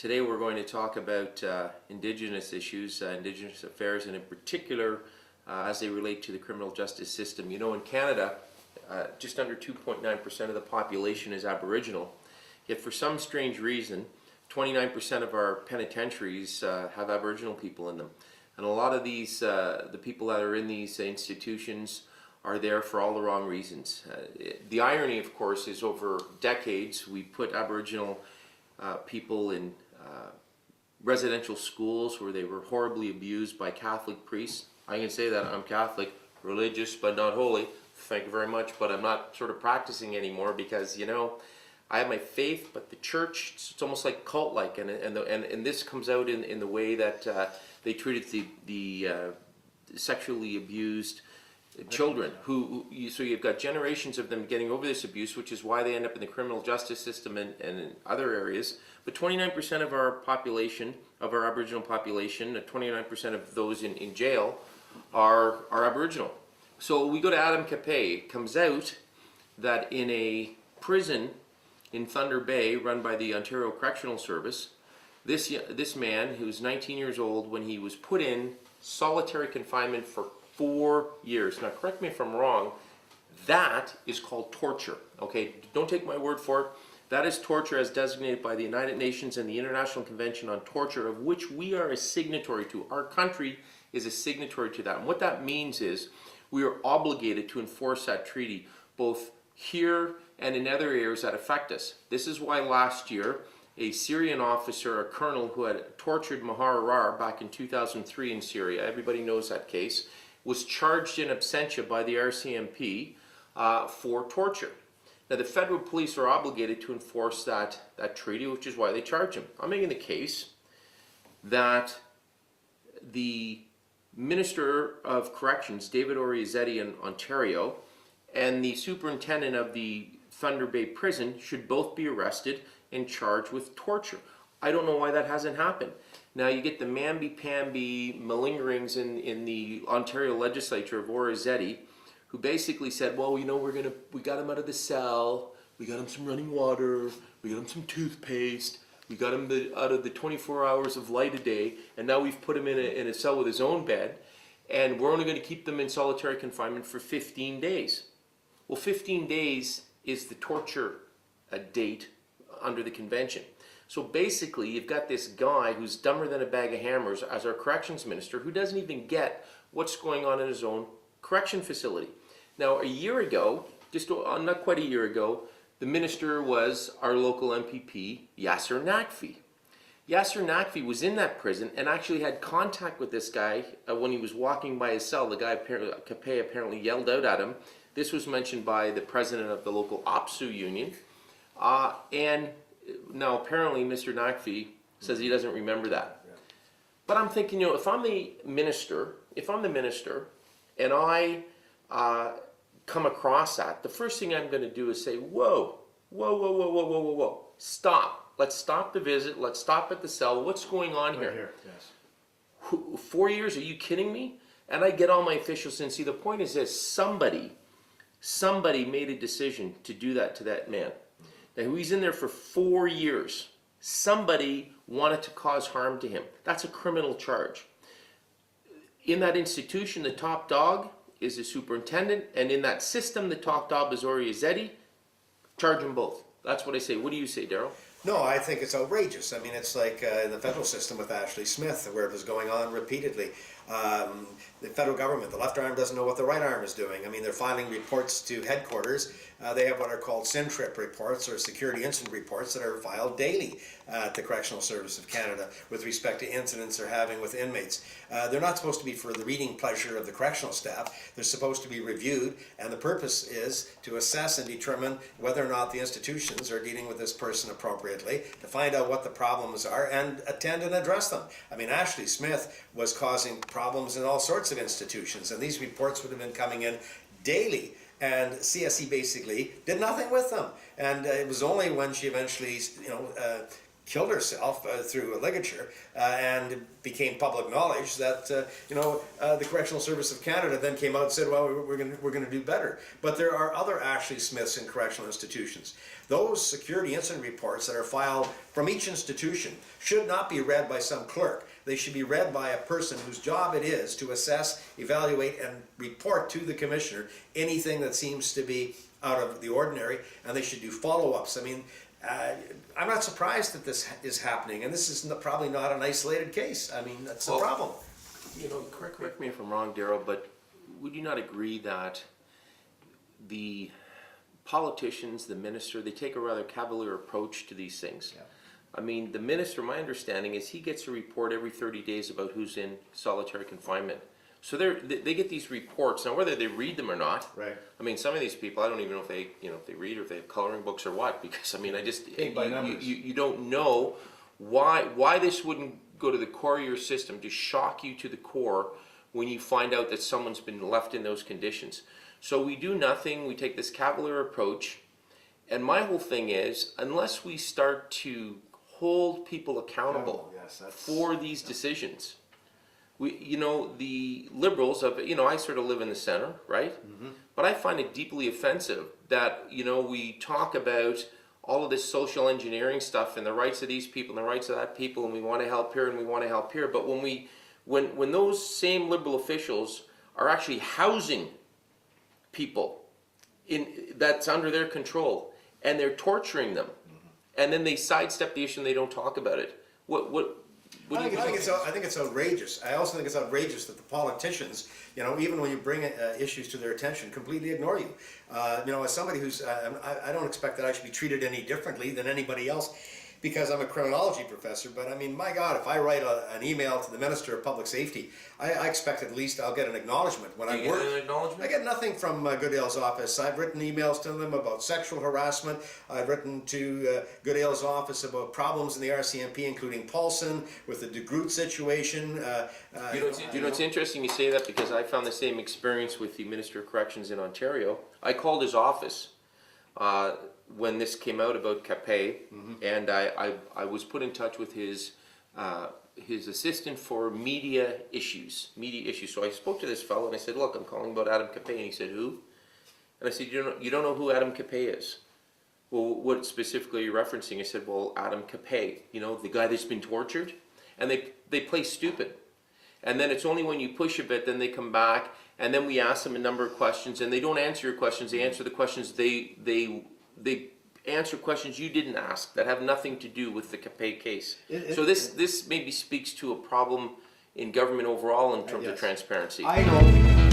Today we're going to talk about Indigenous issues, Indigenous affairs, and in particular as they relate to the criminal justice system. You know, in Canada, just under 2.9% of the population is Aboriginal, yet for some strange reason, 29% of our penitentiaries have Aboriginal people in them. And a lot of these, the people that are in these institutions are there for all the wrong reasons. The irony, of course, is over decades we put Aboriginal people in residential schools where they were horribly abused by Catholic priests. I can say that I'm Catholic, religious but not holy. Thank you very much, but I'm not sort of practicing anymore because, you know, I have my faith, but the church, it's almost like cult-like, and this comes out in the way that they treated the sexually abused children so you've got generations of them getting over this abuse, which is why they end up in the criminal justice system and in other areas. But 29% of our population, of our Aboriginal population, 29% of those in jail are Aboriginal. So we go to Adam Capay. It comes out that in a prison in Thunder Bay run by the Ontario Correctional Service, this man, who's 19 years old, when he was put in solitary confinement for 4 years. Now, correct me if I'm wrong, that is called torture, okay? Don't take my word for it. That is torture as designated by the United Nations and the International Convention on Torture, of which we are a signatory to. Our country is a signatory to that. And what that means is we are obligated to enforce that treaty, both here and in other areas that affect us. This is why last year, a Syrian officer, a colonel who had tortured Mahar Arar back in 2003 in Syria, everybody knows that case, was charged in absentia by the RCMP for torture. Now, the federal police are obligated to enforce that treaty, which is why they charge him. I'm making the case that the Minister of Corrections, David Orizetti in Ontario, and the superintendent of the Thunder Bay prison should both be arrested and charged with torture. I don't know why that hasn't happened. Now you get the mamby-pamby malingerings in the Ontario legislature of Orizetti, who basically said, well, you know, we got him out of the cell, we got him some running water, we got him some toothpaste, we got him out of the 24 hours of light a day, and now we've put him in a cell with his own bed, and we're only going to keep them in solitary confinement for 15 days. Well, 15 days is the torture date under the convention. So basically, you've got this guy who's dumber than a bag of hammers as our corrections minister, who doesn't even get what's going on in his own correction facility. Now, a year ago, just not quite a year ago, the minister was our local MPP, Yasser Naqvi. Yasser Naqvi was in that prison and actually had contact with this guy when he was walking by his cell. The guy, Capay, apparently yelled out at him. This was mentioned by the president of the local OPSU union. And now apparently Mr. Naqvi says he doesn't remember that. Yeah. But I'm thinking, you know, if I'm the minister and I come across that, the first thing I'm going to do is say, whoa, stop. Let's stop the visit. Let's stop at the cell. What's going on here? Yes. 4 years? Are you kidding me? And I get all my officials in. See, the point is this: somebody made a decision to do that to that man. Now, he's in there for 4 years. Somebody wanted to cause harm to him. That's a criminal charge. In that institution, the top dog is the superintendent, and in that system, the top dog is Orizetti. Charge them both. That's what I say. What do you say, Daryl? No, I think it's outrageous. I mean, it's like in the federal system with Ashley Smith, where it was going on repeatedly. The federal government, the left arm doesn't know what the right arm is doing. I mean, they're filing reports to headquarters. They have what are called SINTRIP reports, or security incident reports, that are filed daily at the Correctional Service of Canada with respect to incidents they're having with inmates. They're not supposed to be for the reading pleasure of the correctional staff. They're supposed to be reviewed, and the purpose is to assess and determine whether or not the institutions are dealing with this person appropriately, to find out what the problems are and attend and address them. I mean, Ashley Smith was causing problems in all sorts of institutions, and these reports would have been coming in daily. And CSE basically did nothing with them. And it was only when she eventually, killed herself through a ligature, and it became public knowledge that the Correctional Service of Canada then came out and said, well, we're going to do better. But there are other Ashley Smiths in correctional institutions. Those security incident reports that are filed from each institution should not be read by some clerk. They should be read by a person whose job it is to assess, evaluate, and report to the commissioner anything that seems to be out of the ordinary, and they should do follow-ups. I mean, I'm not surprised that this is happening, and this is probably not an isolated case. I mean, that's the problem. Correct me if I'm wrong, Daryl, but would you not agree that the politicians, the minister, they take a rather cavalier approach to these things? Yeah. I mean, the minister, my understanding is he gets a report every 30 days about who's in solitary confinement. So they get these reports. Now, whether they read them or not, Right. I mean, some of these people, I don't even know if they read or if they have coloring books or what, because I mean, you don't know why this wouldn't go to the core of your system to shock you to the core when you find out that someone's been left in those conditions. So we do nothing. We take this cavalier approach, and my whole thing is, unless we start to hold people accountable for these decisions. The Liberals I sort of live in the center, right? Mm-hmm. But I find it deeply offensive that, we talk about all of this social engineering stuff and the rights of these people and the rights of that people, and we want to help here and we want to help here. But when those same Liberal officials are actually housing people that's under their control, and they're torturing them, and then they sidestep the issue and they don't talk about it, I think it's outrageous. I also think it's outrageous that the politicians, even when you bring issues to their attention, completely ignore you. As somebody who's, I don't expect that I should be treated any differently than anybody else because I'm a criminology professor, but I mean, my God, if I write an email to the Minister of Public Safety, I expect at least I'll get an acknowledgement when I work. An acknowledgement? I get nothing from Goodale's office. I've written emails to them about sexual harassment. I've written to Goodale's office about problems in the RCMP, including Paulson, with the DeGroote situation. It's interesting you say that because I found the same experience with the Minister of Corrections in Ontario. I called his office when this came out about Capay, and I was put in touch with his assistant for media issues. So I spoke to this fellow and I said, "Look, I'm calling about Adam Capay," and he said, "Who?" And I said, "You don't know who Adam Capay is?" "Well, what specifically are you referencing?" I said, "Well, Adam Capay, the guy that's been tortured," and they play stupid. And then it's only when you push a bit, then they come back, and then we ask them a number of questions, and they don't answer your questions. They answer the questions they answer questions you didn't ask that have nothing to do with the Capay case. So this maybe speaks to a problem in government overall in terms of transparency. I know.